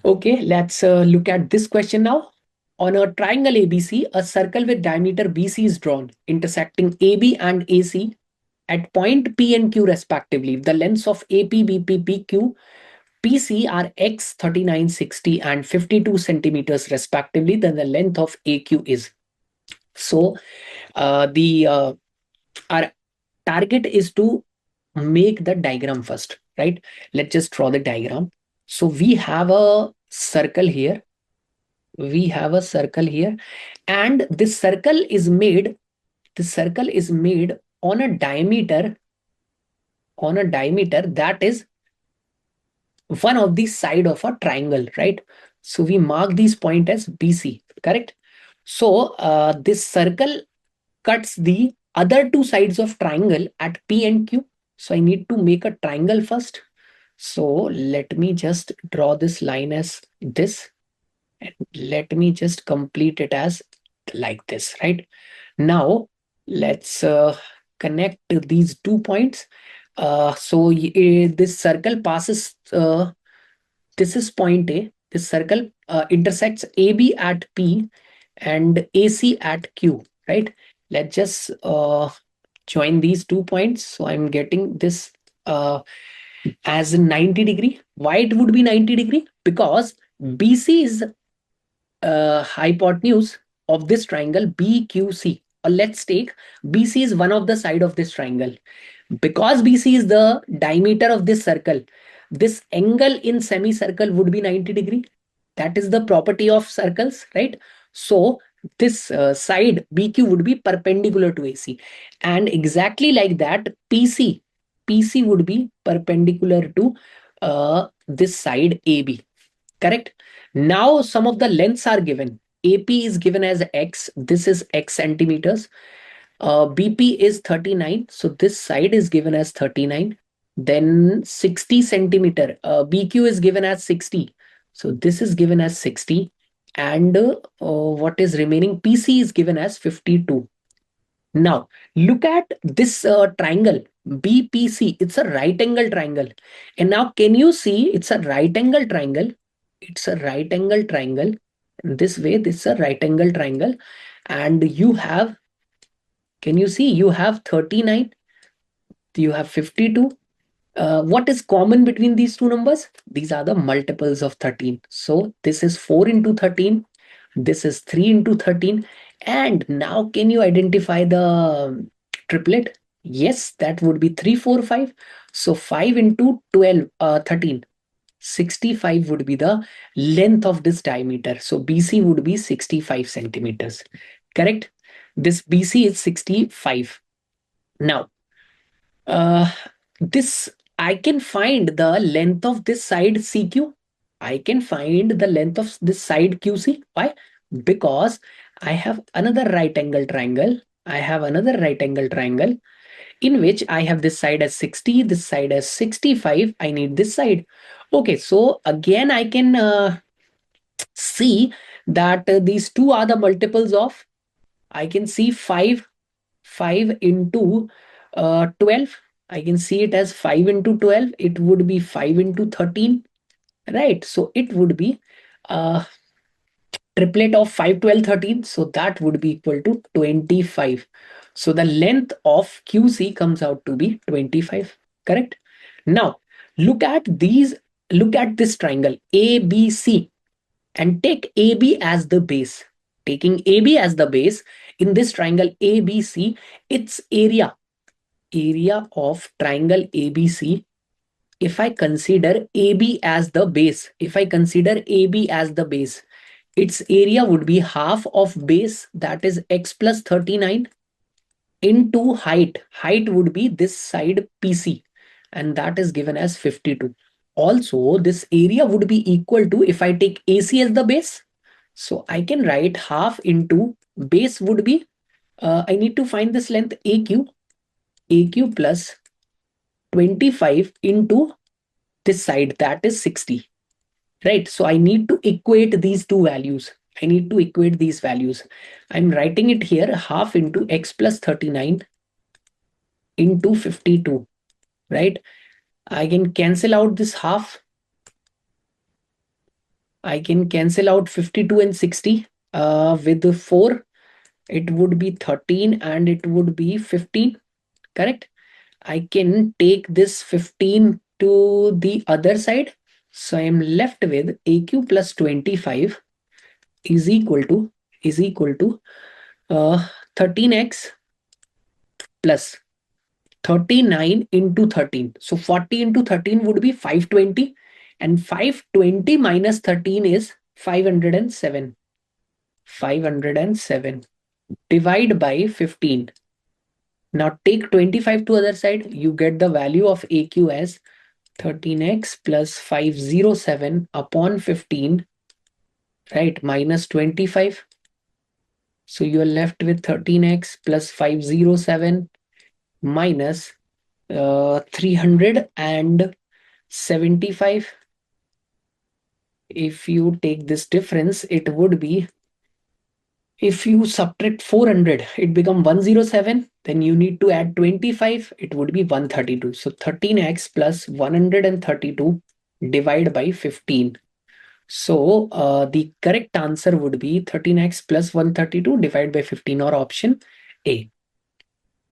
Okay, let's look at this question now. On a triangle ABC, a circle with diameter BC is drawn, intersecting AB and AC at point P and Q respectively. The lengths of AP, BP, PQ, PC are x 39, 60, and 52 centimeters respectively. Then the length of AQ is. So the our target is to make the diagram first, right? Let's just draw the diagram. So we have a circle here. We have a circle here, and this circle is made. The circle is made on a diameter that is one of the side of a triangle, right? So we mark these point as BC, correct? So this circle cuts the other two sides of triangle at P and Q. So I need to make a triangle first. So let me just draw this line as this, and let me just complete it as like this, right? Now let's connect these 2 points. This circle passes, this is point A. This circle intersects AB at P and AC at Q, right? Let's just join these 2 points. So I'm getting this as 90 degree. Why it would be 90 degree? Because BC is hypotenuse of this triangle BQC. Or let's take BC is one of the side of this triangle. Because BC is the diameter of this circle, this angle in semicircle would be 90 degree. That is the property of circles, right? So this side BQ would be perpendicular to AC, and exactly like that PC would be perpendicular to this side AB, correct? Now some of the lengths are given. AP is given as X, this is X centimeters. BP is 39, so this side is given as 39. Then 60 centimeter, BQ is given as 60, so this is given as 60. And what is remaining, PC is given as 52. Now look at this triangle BPC, it's a right angle triangle. And now can you see it's a right angle triangle? It's a right angle triangle. This way, this is a right angle triangle. And you have, can you see, you have 39, you have 52. What is common between these two numbers? These are the multiples of 13. So this is 4 into 13. This is 3 into 13. And now can you identify the triplet? Yes, that would be 3, 4, 5. So 5 into 12, 13. 65 would be the length of this diameter. So BC would be 65 centimeters. Correct? This BC is 65. Now, this I can find the length of this side CQ. I can find the length of this side QC. Why? Because I have another right angle triangle. I have another right angle triangle in which I have this side as 60, this side as 65. I need this side. Okay, so again, I can see that these two are the multiples of, I can see 5 into 12. I can see it as 5 into 12. It would be 5 into 13, right? So it would be triplet of 5, 12, 13. So that would be equal to 25. So the length of QC comes out to be 25, correct? Now look at these, look at this triangle ABC and take AB as the base. Taking AB as the base in this triangle ABC, its area of triangle ABC, if I consider AB as the base, its area would be half of base, that is x plus 39, into height. Height would be this side PC, and that is given as 52. Also, this area would be equal to, if I take AC as the base, so I can write half into base would be, I need to find this length AQ plus 25 into this side, that is 60, right? So I need to equate these two values. I'm writing it here, half into x plus 39 into 52, right? I can cancel out this half. I can cancel out 52 and 60 with 4. It would be 13 and it would be 15, correct? I can take this 15 to the other side. So I am left with AQ plus 25 is equal to 13x plus 39 into 13. So 40 into 13 would be 520, and 520 minus 13 is 507. 507. Divide by 15. Now take 25 to other side. You get the value of AQ as 13x plus 507 upon 15, right, minus 25. So you are left with 13x plus 507 minus 375. If you take this difference, it would be, if you subtract 400, it become 107. Then you need to add 25. It would be 132. So 13x plus 132 divided by 15. So the correct answer would be 13x plus 132 divided by 15, or option A.